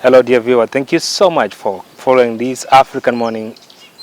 Hello, dear viewer. Thank you so much for following this African morning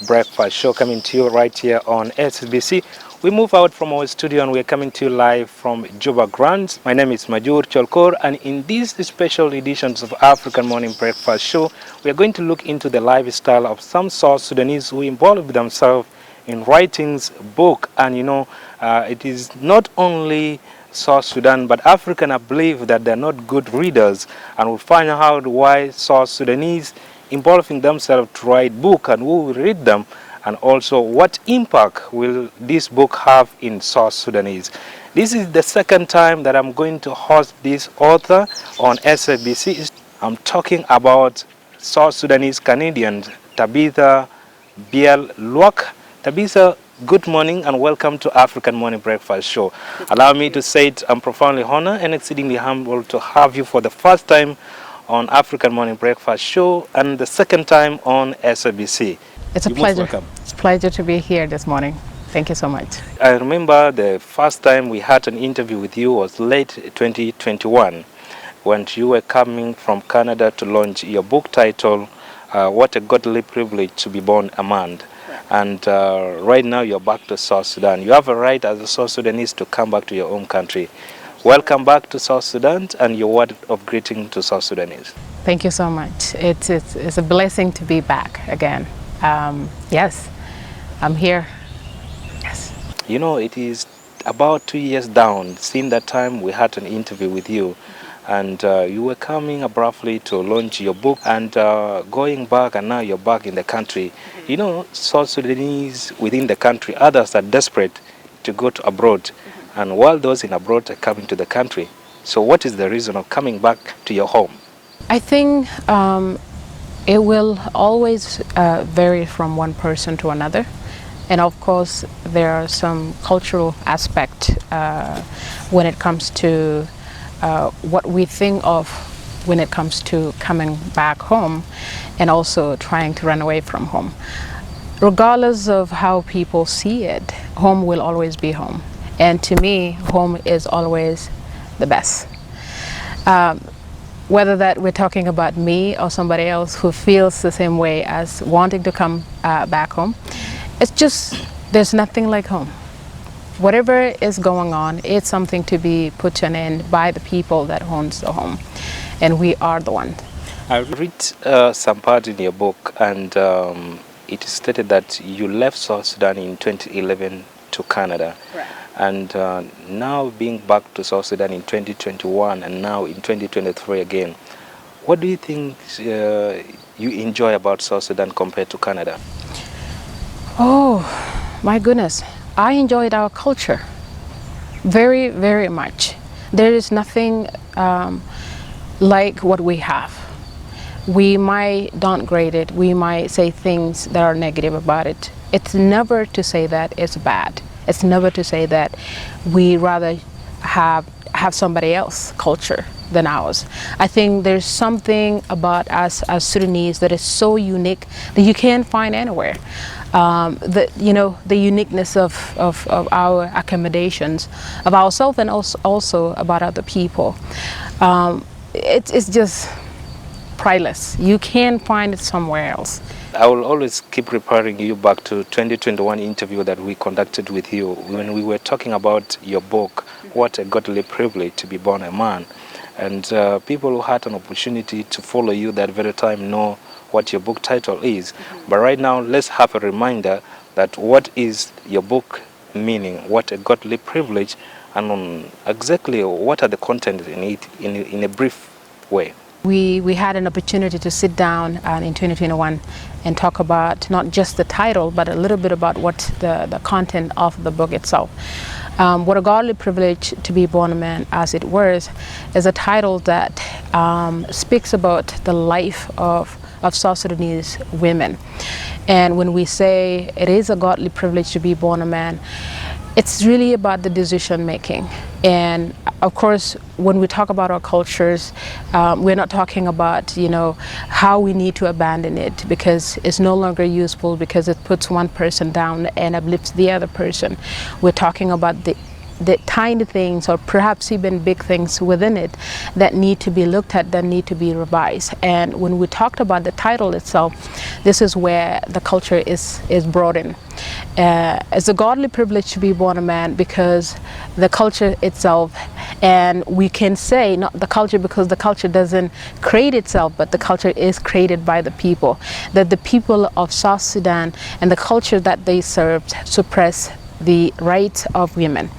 breakfast show coming to you right here on SBC. We move out from our studio and we're coming to you live from Juba Grants. My name is Majur Cholkor, and in these special editions of African morning breakfast show, we are going to look into the lifestyle of some South Sudanese who involve themselves in writings, book, and it is not only South Sudan, but African, I believe that they're not good readers, and we'll find out why South Sudanese involving themselves to write book and who will read them, and also what impact will this book have in South Sudanese. This is the second time that I'm going to host this author on SABC. I'm talking about South Sudanese Canadian Tabitha Biel Luak. Tabitha, good morning and welcome to African Morning Breakfast Show. Allow me to say it, I'm profoundly honored and exceedingly humbled to have you for the first time on African Morning Breakfast Show and the second time on SABC. It's a pleasure. It's a pleasure to be here this morning. Thank you so much. I remember the first time we had an interview with you was late 2021 when you were coming from Canada to launch your book titled What a Godly Privilege to be Born a Man. And right now you're back to South Sudan. You have a right as a South Sudanese to come back to your home country. Welcome back to South Sudan and your word of greeting to South Sudanese. Thank you so much. It's a blessing to be back again. Yes, I'm here. Yes. You know, it is about 2 years down. Since that time we had an interview with you. And you were coming abruptly to launch your book and going back, and now you're back in the country. You know, South Sudanese within the country, others are desperate to go to abroad. And while those in abroad are coming to the country. So what is the reason of coming back to your home? I think it will always vary from one person to another. And of course, there are some cultural aspects when it comes to what we think of when it comes to coming back home and also trying to run away from home. Regardless of how people see it, home will always be home. And to me, home is always the best. Whether that we're talking about me or somebody else who feels the same way as wanting to come back home, it's just, there's nothing like home. Whatever is going on, it's something to be put to an end by the people that owns the home, and we are the ones. I read some part in your book, and it is stated that you left South Sudan in 2011 to Canada. Right. And now being back to South Sudan in 2021 and now in 2023 again, what do you think you enjoy about South Sudan compared to Canada? Oh, my goodness. I enjoyed our culture very, very much. There is nothing like what we have. We might downgrade it. We might say things that are negative about it. It's never to say that it's bad. It's never to say that we rather have somebody else's culture than ours. I think there's something about us as Sudanese that is so unique that you can't find anywhere. The uniqueness of our accommodations, of ourselves, and also about other people. It's just priceless. You can't find it somewhere else. I will always keep referring you back to 2021 interview that we conducted with you when we were talking about your book, What a Godly Privilege to be Born a Man. And people who had an opportunity to follow you that very time know what your book title is. But right now, let's have a reminder that what is your book meaning, what a godly privilege, and exactly what are the contents in it in a brief way. We had an opportunity to sit down in 2021 and talk about not just the title, but a little bit about what the content of the book itself. What a Godly Privilege to be Born a Man, as it were, is a title that speaks about the life of South Sudanese women. And when we say it is a godly privilege to be born a man, it's really about the decision making. And of course, when we talk about our cultures, we're not talking about, how we need to abandon it because it's no longer useful, because it puts one person down and uplifts the other person. We're talking about the the tiny things, or perhaps even big things within it, that need to be looked at, that need to be revised. And when we talked about the title itself, this is where the culture is brought in. It's a godly privilege to be born a man, because the culture itself, and we can say not the culture because the culture doesn't create itself, but the culture is created by the people, that the people of South Sudan and the culture that they served suppress the rights of women.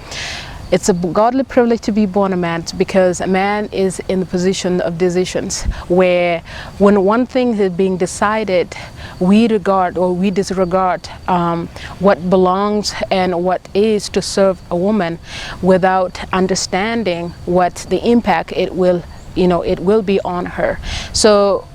It's a godly privilege to be born a man, because a man is in the position of decisions, where when one thing is being decided, we regard or we disregard what belongs and what is to serve a woman, without understanding what the impact it will be on her. So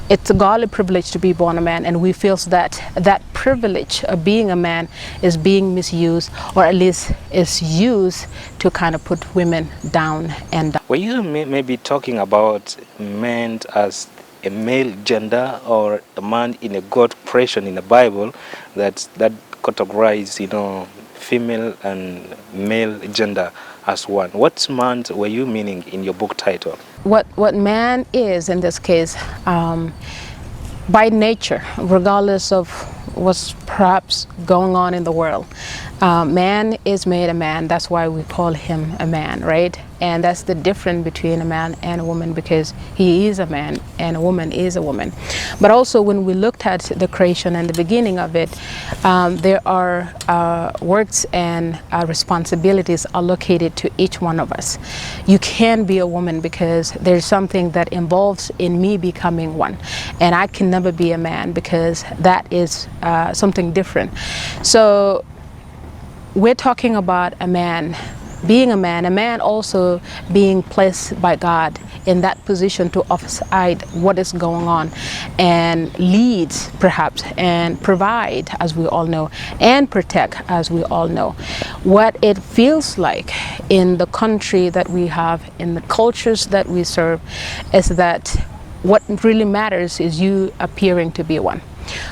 it's a godly privilege to be born a man, and we feel that that privilege of being a man is being misused, or at least is used to kind of put women down and down. Were you maybe talking about men as a male gender, or a man in a God creation in the Bible that categorize, female and male gender as one? What man were you meaning in your book title? What man is in this case, by nature, regardless of what's perhaps going on in the world, man is made a man. That's why we call him a man, right? And that's the difference between a man and a woman, because he is a man and a woman is a woman. But also, when we looked at the creation and the beginning of it, there are works and responsibilities allocated to each one of us. You can be a woman because there's something that involves in me becoming one, and I can never be a man because that is something different. So we're talking about a man being a man also being placed by God in that position to offside what is going on, and lead perhaps, and provide, as we all know, and protect, as we all know. What it feels like in the country that we have, in the cultures that we serve, is that what really matters is you appearing to be one,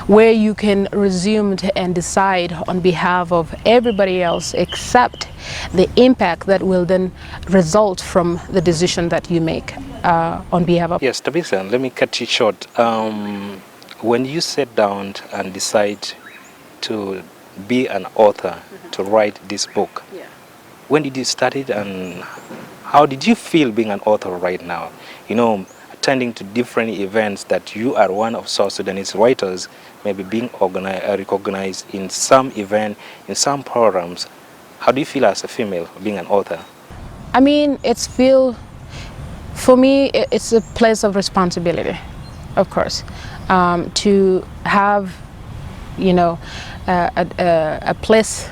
where you can resume and decide on behalf of everybody else, except the impact that will then result from the decision that you make on behalf of. Yes, Tabitha, let me cut you short. When you sit down and decide to be an author, to write this book, when did you start it, and how did you feel being an author right now? Attending to different events that you are one of South Sudanese writers, maybe being recognized in some event, in some programs. How do you feel as a female being an author? I mean, for me, it's a place of responsibility, of course, to have, a place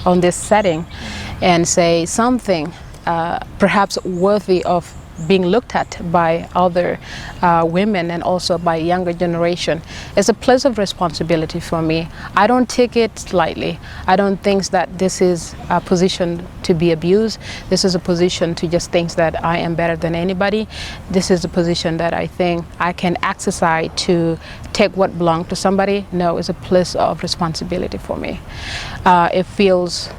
on this setting and say something perhaps worthy of being looked at by other women and also by younger generation. It's a place of responsibility for me. I don't take it lightly. I don't think that this is a position to be abused. This is a position to just think that I am better than anybody. This is a position that I think I can exercise to take what belongs to somebody. No, it's a place of responsibility for me. It feels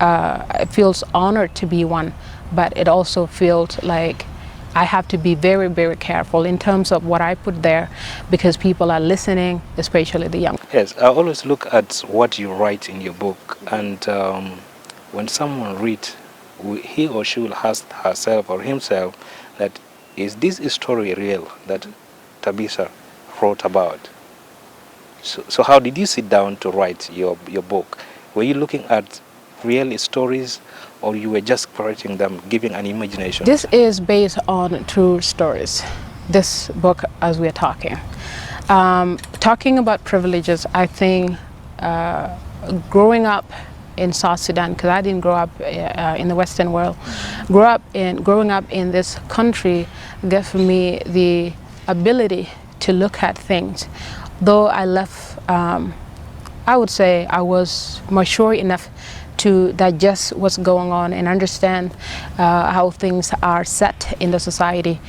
honored to be one, but it also feels like I have to be very, very careful in terms of what I put there, because people are listening, especially the young. Yes, I always look at what you write in your book, and when someone reads, he or she will ask herself or himself that, is this story real that Tabitha wrote about? So how did you sit down to write your book? Were you looking at real stories, or you were just creating them, giving an imagination? This is based on true stories, this book, as we're talking. Talking about privileges, I think growing up in South Sudan, because I didn't grow up in the Western world, growing up in this country gave me the ability to look at things. Though I left, I would say I was mature enough to digest what's going on and understand how things are set in the society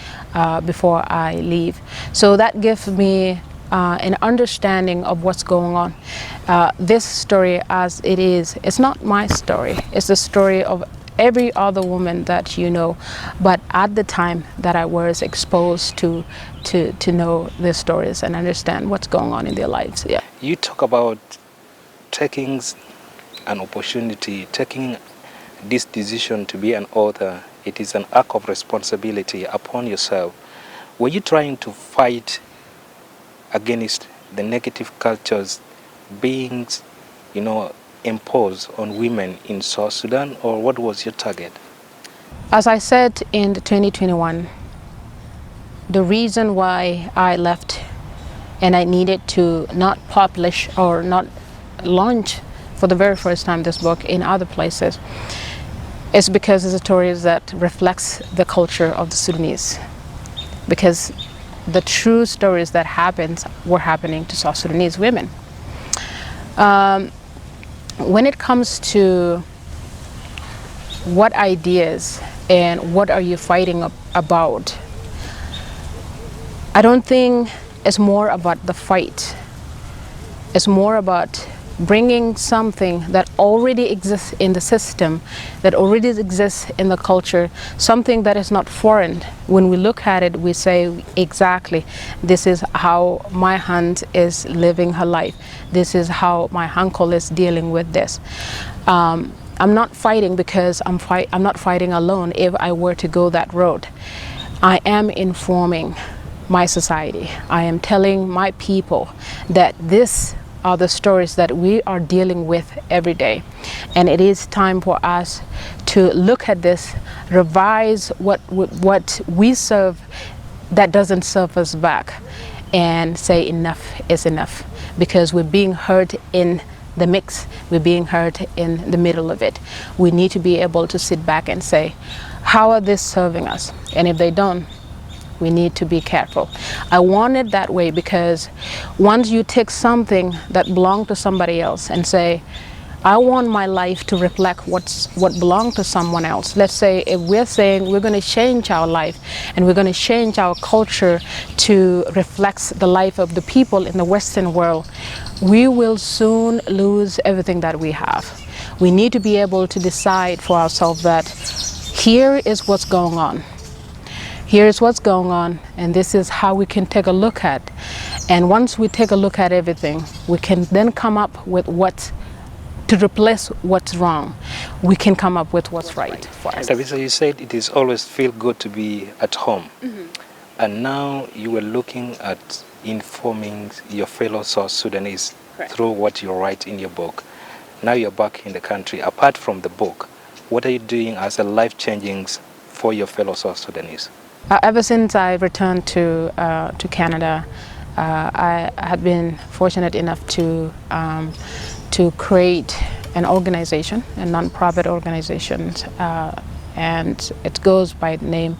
before I leave. So that gives me an understanding of what's going on. This story, as it is, it's not my story. It's the story of every other woman that you know, but at the time that I was exposed to know their stories and understand what's going on in their lives. Yeah. You talk about taking an opportunity, taking this decision to be an author. It is an act of responsibility upon yourself. Were you trying to fight against the negative cultures being, imposed on women in South Sudan, or what was your target? As I said in 2021, the reason why I left and I needed to not publish or not launch for the very first time this book in other places is because it's a story that reflects the culture of the Sudanese. Because the true stories that were happening to South Sudanese women. When it comes to what ideas and what are you fighting about, I don't think it's more about the fight. It's more about bringing something that already exists in the system, that already exists in the culture, something that is not foreign. When we look at it, we say, exactly, this is how my aunt is living her life. This is how my uncle is dealing with this. I'm not fighting because I'm not fighting alone if I were to go that road. I am informing my society. I am telling my people that this are the stories that we are dealing with every day. And it is time for us to look at this, revise what we serve that doesn't serve us back, and say enough is enough. Because we're being heard in the mix, we're being heard in the middle of it. We need to be able to sit back and say, how are this serving us? And if they don't, we need to be careful. I want it that way because once you take something that belonged to somebody else and say, I want my life to reflect what belonged to someone else. Let's say if we're saying we're going to change our life and we're going to change our culture to reflect the life of the people in the Western world, we will soon lose everything that we have. We need to be able to decide for ourselves that here is what's going on. Here's what's going on, and this is how we can take a look at. And once we take a look at everything, we can then come up with to replace what's wrong. We can come up with what's right for us. Tabitha, you said it is always feel good to be at home. Mm-hmm. And now you were looking at informing your fellow South Sudanese Correct. Through what you write in your book. Now you're back in the country. Apart from the book, what are you doing as a life-changing for your fellow South Sudanese? Ever since I returned to Canada, I had been fortunate enough to create an organization, a non-profit organization, and it goes by the name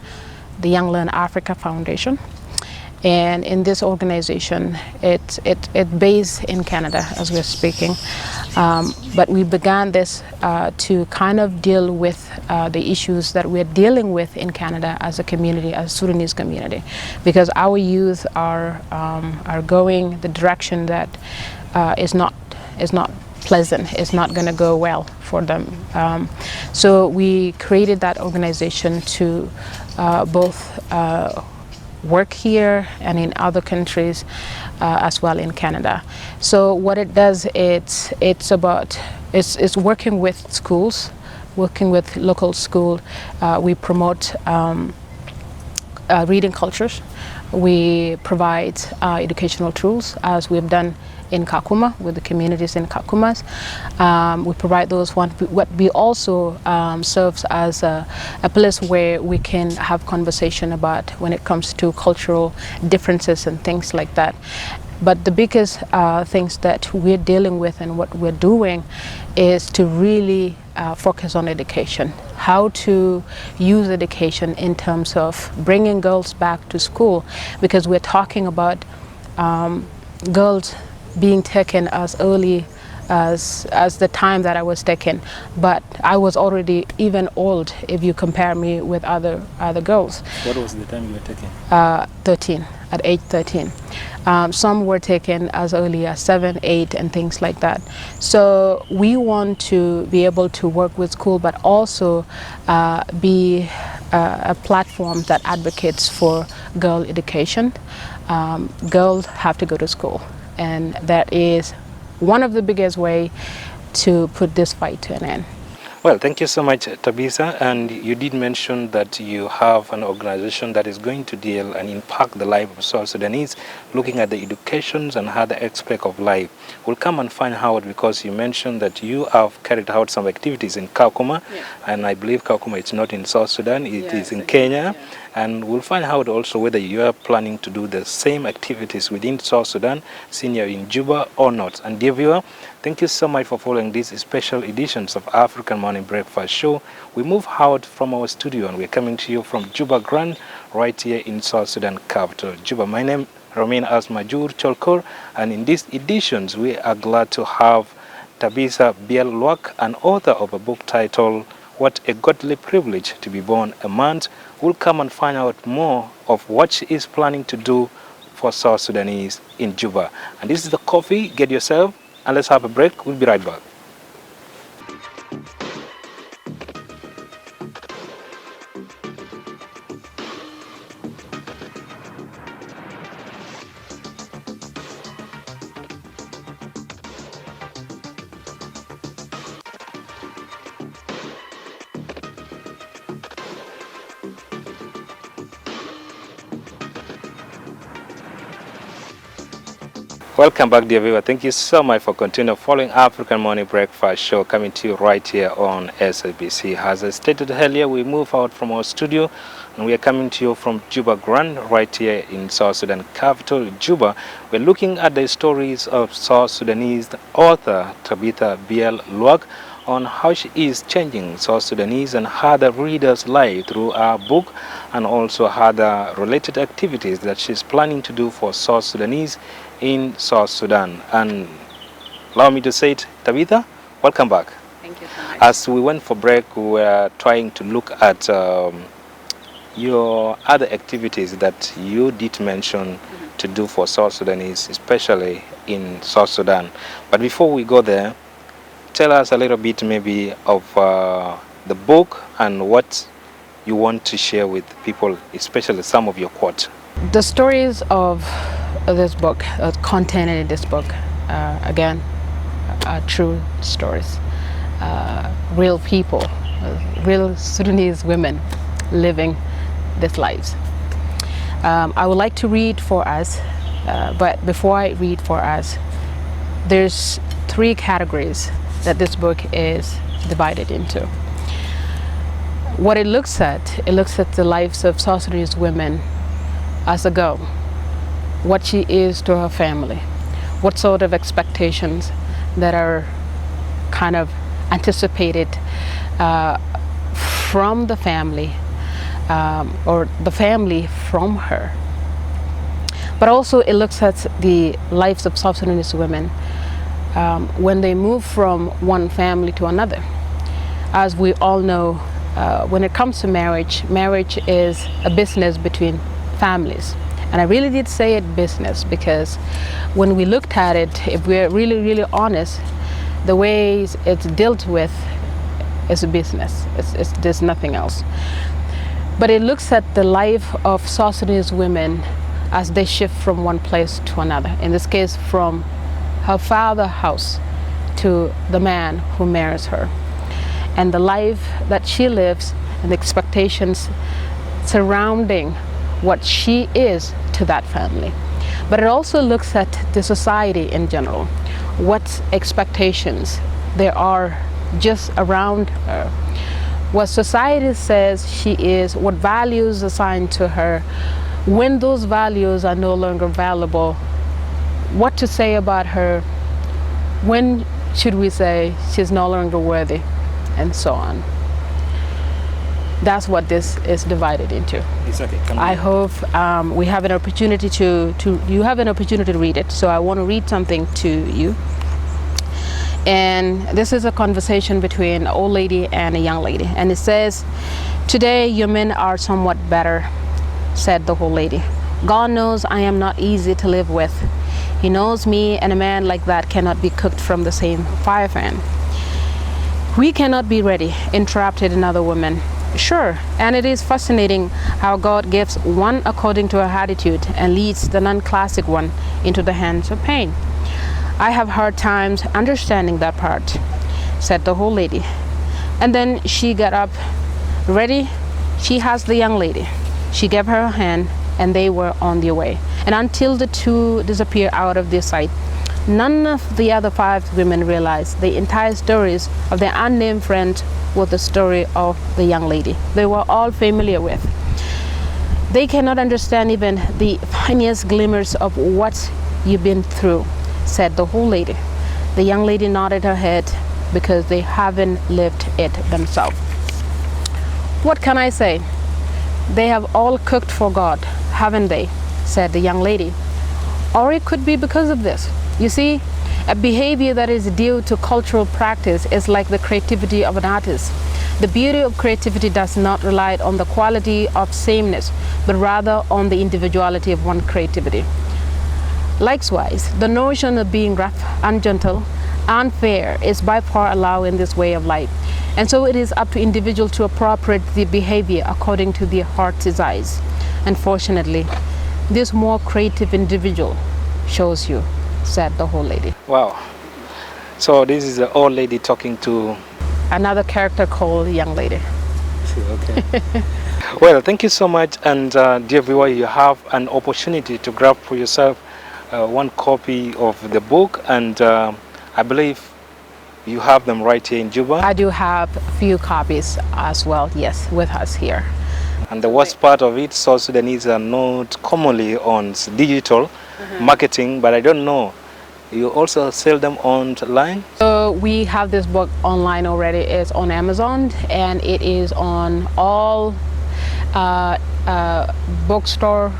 the Young Learn Africa Foundation. And in this organization, it's based in Canada as we're speaking, but we began this to kind of deal with the issues that we're dealing with in Canada as a community, as a Sudanese community, because our youth are going the direction that is not pleasant. It's not going to go well for them. So we created that organization to both work here and in other countries as well in Canada. So what it does, it's working with schools, working with local schools. We promote reading cultures. We provide educational tools, as we've done in Kakuma with the communities in Kakumas. We provide those ones. What we also serves as a place where we can have conversation about when it comes to cultural differences and things like that. But the biggest things that we're dealing with and what we're doing is to really focus on education. How to use education in terms of bringing girls back to school, because we're talking about girls being taken as early as the time that I was taken, but I was already even old if you compare me with other girls. What was the time you were taken? 13, at age 13. Some were taken as early as 7, 8, and things like that. So we want to be able to work with school, but also be a platform that advocates for girl education. Girls have to go to school, and that is one of the biggest way to put this fight to an end. Well, thank you so much, Tabitha. And you did mention that you have an organization that is going to deal and impact the life of South Sudanese, looking at the educations and other aspects of life. We'll come and find out, because you mentioned that you have carried out some activities in Kakuma, and I believe Kakuma is not in South Sudan, it is in Kenya. And we'll find out also whether you are planning to do the same activities within South Sudan, since you're in Juba or not. And dear viewer, thank you so much for following these special editions of African Morning Breakfast Show. We move out from our studio and we're coming to you from Juba Grand, right here in South Sudan capital, Juba. My name remains as Majur Cholkor, and in these editions we are glad to have Tabitha Biel Luak, an author of a book titled What a Godly Privilege to be Born a Man. We'll come and find out more of what she is planning to do for South Sudanese in Juba. And this is the coffee. Get yourself and let's have a break. We'll be right back. Welcome back, dear viewer. Thank you so much for continuing following African Morning Breakfast Show, coming to you right here on SABC. As I stated earlier, we move out from our studio and we are coming to you from Juba Grand, right here in South Sudan capital, Juba. We're looking at the stories of South Sudanese author Tabitha Biel Luak on how she is changing South Sudanese and other readers' life through our book, and also other related activities that she's planning to do for South Sudanese in South Sudan. And allow me to say it, Tabitha, welcome back. Thank you so much. As we went for break, we were trying to look at your other activities that you did mention to do for South Sudanese, especially in South Sudan. But before we go there, tell us a little bit maybe of the book and what you want to share with people, especially some of your quotes. The stories of this book, content in this book, again, are true stories. Real people, real Sudanese women living these lives. I would like to read for us, but before I read for us, there's 3 categories that this book is divided into. What it looks at the lives of South Sudanese women as a girl, what she is to her family, what sort of expectations that are kind of anticipated from the family, or the family from her. But also it looks at the lives of South Sudanese women when they move from one family to another. As we all know, when it comes to marriage, marriage is a business between families. And I really did say it business because when we looked at it, if we're really, really honest, the way it's dealt with is a business. There's nothing else. But it looks at the life of South Sudanese women as they shift from one place to another. In this case, from her father's house to the man who marries her. And the life that she lives and the expectations surrounding what she is to that family. But it also looks at the society in general, what expectations there are just around her, what society says she is, what values assigned to her, when those values are no longer valuable, what to say about her, when should we say she's no longer worthy, and so on. That's what this is divided into. Exactly. I hope we have an opportunity you have an opportunity to read it. So I want to read something to you. And this is a conversation between an old lady and a young lady. And it says, "Today your men are somewhat better," said the old lady. God knows I am not easy to live with. He knows me, and a man like that cannot be cooked from the same fire fan. We cannot be ready, interrupted another woman. Sure, and it is fascinating how God gives one according to her attitude and leads the non-classic one into the hands of pain. I have hard times understanding that part, said the old lady. And then she got up. Ready? She has the young lady. She gave her a hand, and they were on their way. And until the two disappeared out of their sight, none of the other 5 women realized the entire stories of their unnamed friend was the story of the young lady they were all familiar with. They cannot understand even the funniest glimmers of what you've been through, said the old lady. The young lady nodded her head because they haven't lived it themselves. What can I say? They have all cooked for God, haven't they? Said the young lady. Or it could be because of this. You see, a behavior that is due to cultural practice is like the creativity of an artist. The beauty of creativity does not rely on the quality of sameness, but rather on the individuality of one creativity. Likewise, the notion of being rough, ungentle, unfair is by far allowed in this way of life. And so it is up to individual to appropriate the behavior according to their heart's desires. Unfortunately, this more creative individual shows you, said the old lady. Wow. So this is the old lady talking to another character called young lady. Okay. Well, thank you so much. And dear viewer, you have an opportunity to grab for yourself one copy of the book, and I believe you have them right here in Juba. I do have a few copies as well, yes, with us here. And the worst part of it, South Sudanese are not commonly on digital marketing, but I don't know, you also sell them online? So we have this book online already. It's on Amazon, and it is on all bookstore,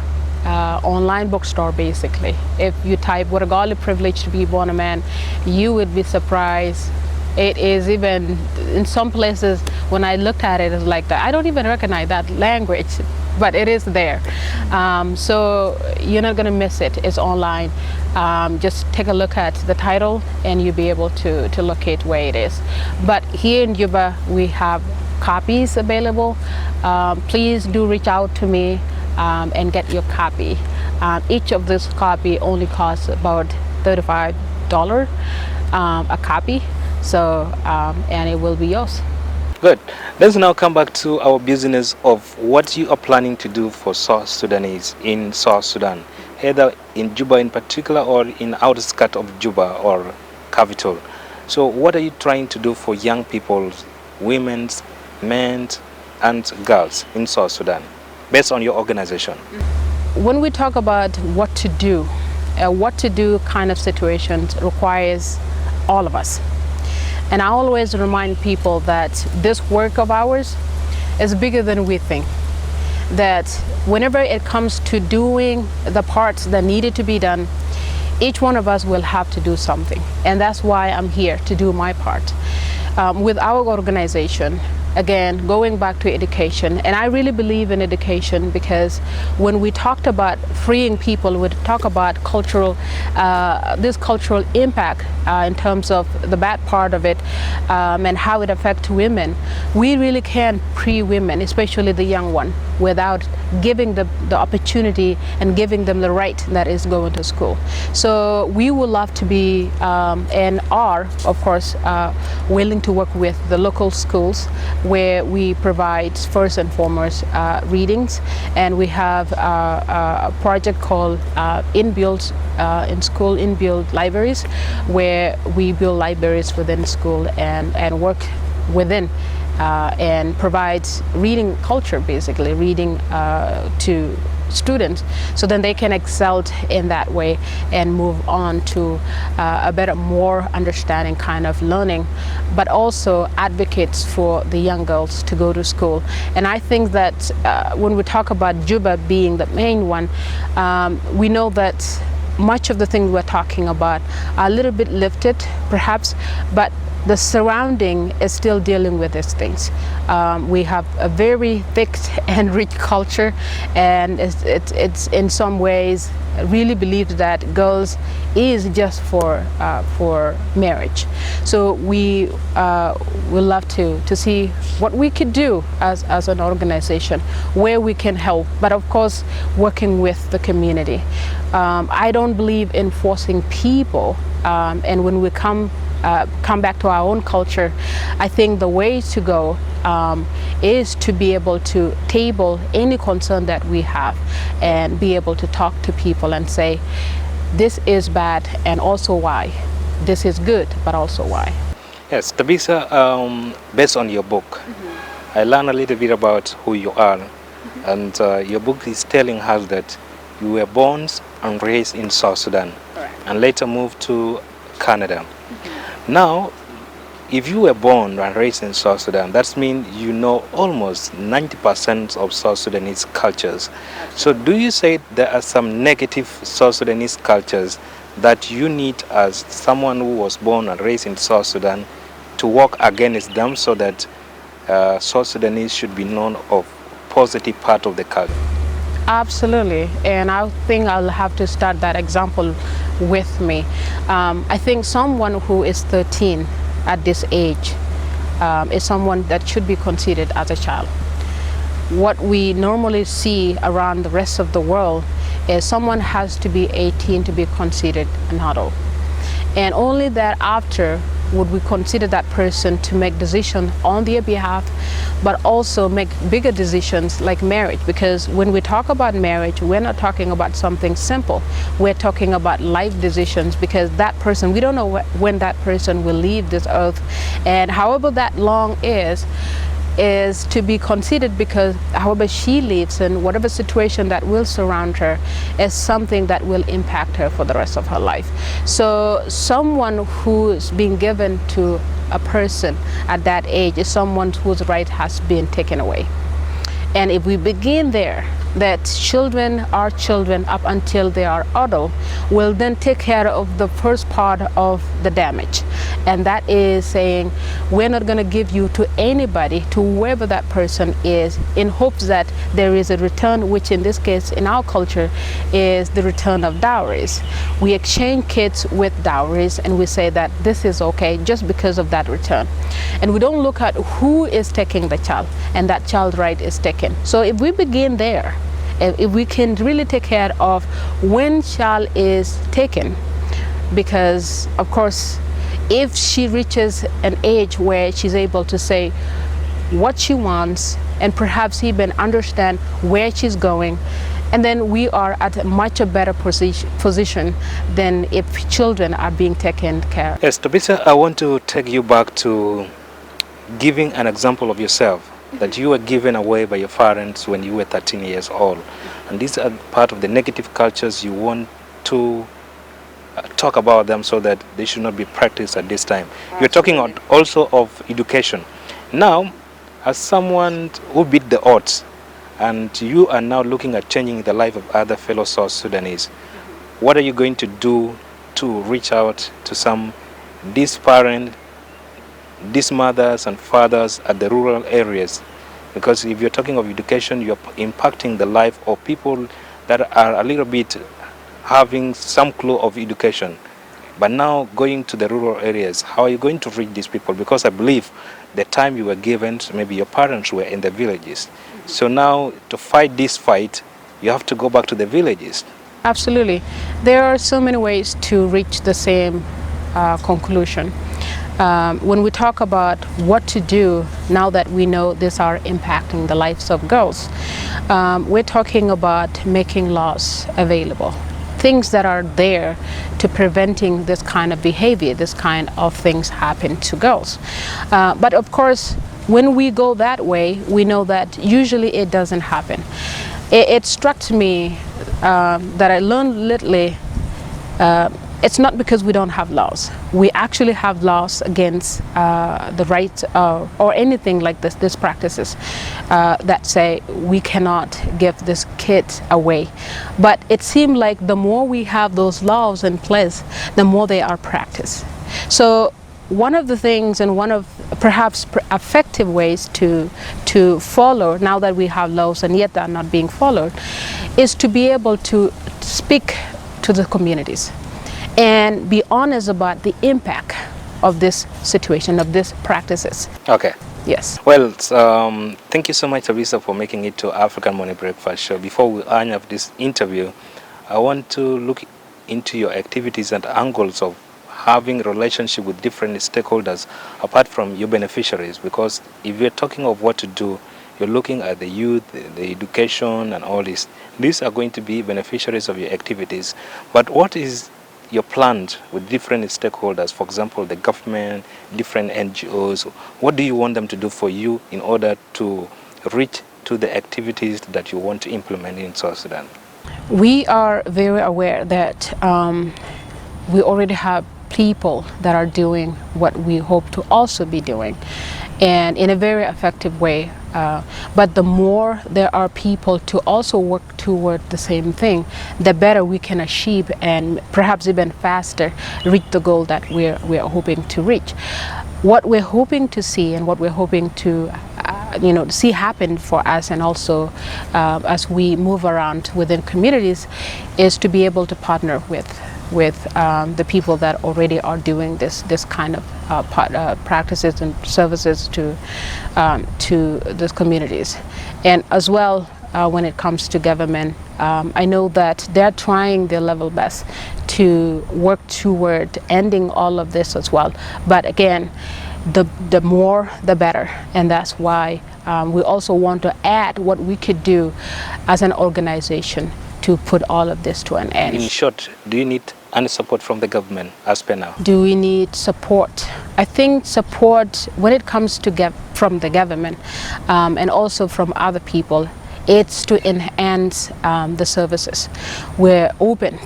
online bookstore basically. If you type "what a godly privilege to be born a man," you would be surprised. It is even in some places when I looked at it, it's like that. I don't even recognize that language, but it is there. So you're not going to miss it. It's online. Just take a look at the title and you'll be able to locate where it is. But here in Juba, we have copies available. Please do reach out to me and get your copy. Each of this copy only costs about $35 a copy. So, and it will be yours. Good. Let's now come back to our business of what you are planning to do for South Sudanese in South Sudan, either in Juba in particular or in outskirts of Juba or capital. So what are you trying to do for young people, women, men and girls in South Sudan based on your organization? When we talk about what to do kind of situations requires all of us. And I always remind people that this work of ours is bigger than we think. That whenever it comes to doing the parts that needed to be done, each one of us will have to do something. And that's why I'm here to do my part. With our organization, again, going back to education, and I really believe in education because when we talked about freeing people, we talk about cultural, this cultural impact in terms of the bad part of it and how it affects women. We really can't free women, especially the young one, without giving the opportunity and giving them the right that is going to school. So we would love to be and are, of course, willing to work with the local schools where we provide first and foremost readings, and we have a project called inbuilt in school inbuilt libraries, where we build libraries within school and work within and provides reading culture, basically reading to students, so then they can excel in that way and move on to a better, more understanding kind of learning, but also advocates for the young girls to go to school. And I think that when we talk about Juba being the main one, we know that much of the things we're talking about are a little bit lifted, perhaps, but the surrounding is still dealing with these things. We have a very thick and rich culture, and it's in some ways really believed that girls is just for marriage. So we will love to see what we could do as an organization, where we can help, but of course working with the community. I don't believe in forcing people, and when we come back to our own culture, I think the way to go is to be able to table any concern that we have and be able to talk to people and say, this is bad and also why. This is good, but also why. Yes, Tabitha, based on your book, I learned a little bit about who you are. And your book is telling us that you were born and raised in South Sudan. Correct. And later moved to Canada. Now, if you were born and raised in South Sudan, that means you know almost 90% of South Sudanese cultures. So do you say there are some negative South Sudanese cultures that you need, as someone who was born and raised in South Sudan, to work against them so that South Sudanese should be known of positive part of the culture? Absolutely, and I think I'll have to start that example with me. I think someone who is 13 at this age is someone that should be considered as a child. What we normally see around the rest of the world is someone has to be 18 to be considered an adult. And only that after would we consider that person to make decisions on their behalf, but also make bigger decisions like marriage. Because when we talk about marriage, we're not talking about something simple. We're talking about life decisions, because that person, we don't know when that person will leave this earth. And however that long is to be considered, because however she lives and whatever situation that will surround her is something that will impact her for the rest of her life. So someone who's being given to a person at that age is someone whose right has been taken away. And if we begin there, that children are children up until they are adult, will then take care of the first part of the damage. And that is saying, we're not going to give you to anybody, to whoever that person is, in hopes that there is a return, which in this case, in our culture, is the return of dowries. We exchange kids with dowries, and we say that this is okay just because of that return. And we don't look at who is taking the child, and that child right is taken. So if we begin there, if we can really take care of when child is taken, because of course if she reaches an age where she's able to say what she wants and perhaps even understand where she's going, and then we are at a much better position than if children are being taken care of. Yes, Tabitha, I want to take you back to giving an example of yourself, that you were given away by your parents when you were 13 years old. And these are part of the negative cultures you want to talk about them so that they should not be practiced at this time. You're talking also of education. Now, as someone who beat the odds, and you are now looking at changing the life of other fellow South Sudanese, what are you going to do to reach out to these parents, these mothers and fathers at the rural areas? Because if you're talking of education, you're impacting the life of people that are a little bit having some clue of education. But now going to the rural areas, how are you going to reach these people? Because I believe the time you were given, maybe your parents were in the villages. So now to fight this fight, you have to go back to the villages. Absolutely. There are so many ways to reach the same conclusion. When we talk about what to do now that we know these are impacting the lives of girls, we're talking about making laws available, things that are there to preventing this kind of behavior, this kind of things happen to girls. But of course, when we go that way, we know that usually it doesn't happen. It struck me that I learned lately it's not because we don't have laws. We actually have laws against the right or anything like these practices that say we cannot give this kid away. But it seemed like the more we have those laws in place, the more they are practiced. So one of the things, and one of perhaps effective ways to follow, now that we have laws and yet they are not being followed, is to be able to speak to the communities and be honest about the impact of this situation, of these practices. Okay. Yes. Well, thank you so much, Tabitha, for making it to African Morning Breakfast Show. Before we end up this interview, I want to look into your activities and angles of having a relationship with different stakeholders apart from your beneficiaries, because if you're talking of what to do, you're looking at the youth, the education and all this. These are going to be beneficiaries of your activities. But what is your plans with different stakeholders, for example, the government, different NGOs? What do you want them to do for you in order to reach to the activities that you want to implement in South Sudan? We are very aware that we already have people that are doing what we hope to also be doing, and in a very effective way. But the more there are people to also work toward the same thing, the better we can achieve, and perhaps even faster reach the goal that we are hoping to reach. What we're hoping to see, and what we're hoping to see happen for us, and also as we move around within communities, is to be able to partner with the people that already are doing this kind of practices and services to those communities. And as well, when it comes to government, I know that they're trying their level best to work toward ending all of this as well. But again, the more the better, and that's why we also want to add what we could do as an organization to put all of this to an end. In short, do you need any support from the government as per now? Do we need support? I think support, when it comes to from the government and also from other people, it's to enhance the services. We're open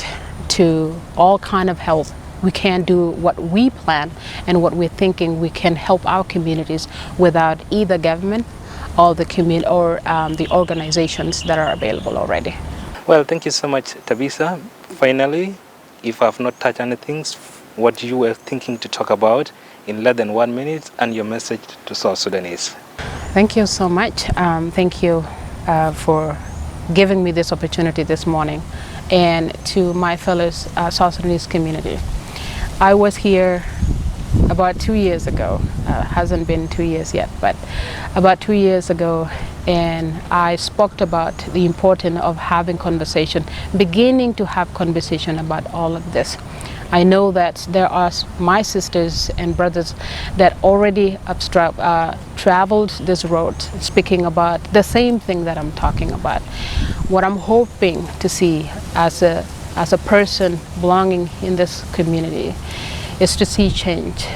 to all kind of help. We can do what we plan and what we're thinking we can help our communities without either government or the community or the organizations that are available already. Well, thank you so much, Tabitha. Finally, if I have not touched anything, what you were thinking to talk about in less than 1 minute, and your message to South Sudanese. Thank you so much. Thank you for giving me this opportunity this morning, and to my fellow South Sudanese community. I was here about 2 years ago. Hasn't been 2 years yet, but about 2 years ago, and I spoke about the importance of having conversation, beginning to have conversation about all of this. I know that there are my sisters and brothers that already have traveled this road, speaking about the same thing that I'm talking about. What I'm hoping to see as a person belonging in this community is to see change.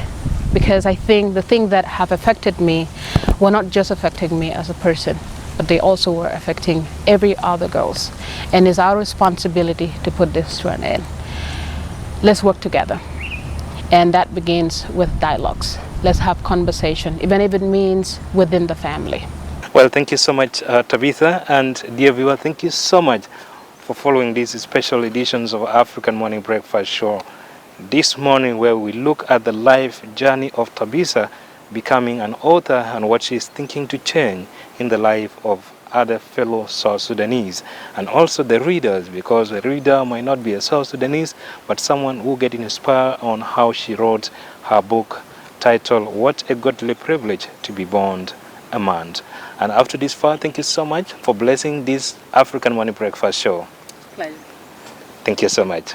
Because I think the things that have affected me were not just affecting me as a person, but they also were affecting every other girls. And it's our responsibility to put this to an end. Let's work together. And that begins with dialogues. Let's have conversation, even if it means within the family. Well, thank you so much, Tabitha. And dear viewer, thank you so much for following these special editions of African Morning Breakfast Show. This morning, where we look at the life journey of Tabitha becoming an author and what she's thinking to change in the life of other fellow South Sudanese, and also the readers, because the reader might not be a South Sudanese, but someone who get inspired on how she wrote her book titled What a Godly Privilege to be Born a Man. And after this far, thank you so much for blessing this African Morning Breakfast Show. Pleasure. Thank you so much.